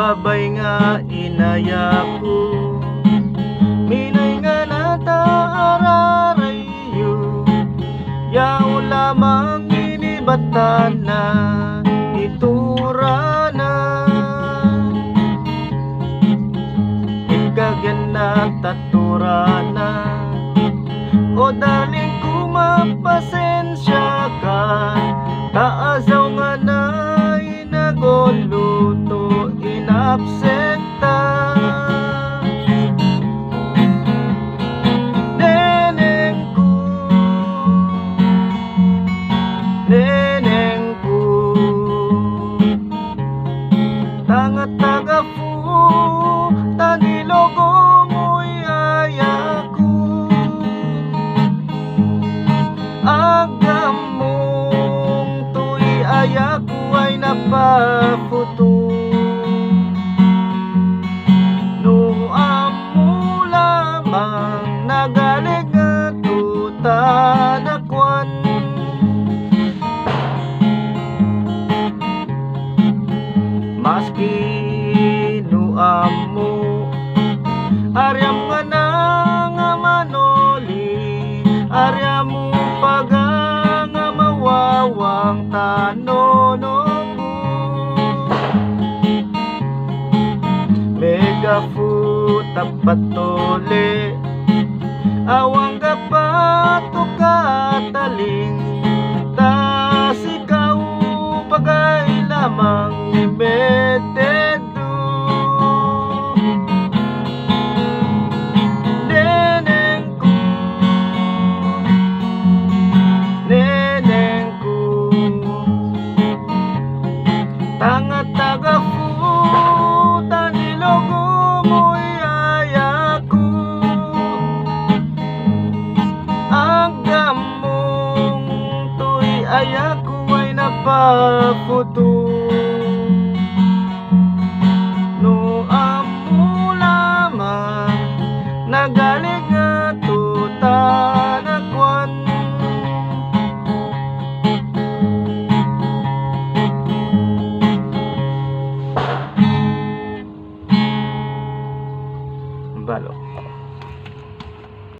babay nga inaya ko, minay nga nataararayo, yaw lamang inibatan na itura na, ikagyan na tatura na. O daling kumapasensya ka, taasaw nga na inagoluto inapsekta. Neneng ko, neneng ko, tanga-taga po, tanilogo mo'y ayaku. Agam mong tuy ayaku ay napafuto, no amo lamang nagaling at utanakwan. Maski no amo aryam nga na nga manoli, aryam mo paga nga mawawang tanono ko. Mega futa patole, awang gapato kataling, tas ikaw pagay lamang imetedo. Neneng ko, neneng ko, tanga-taga po, tanilogo mo'y ayaku. Agam mong tuy ayaku ay napafuto,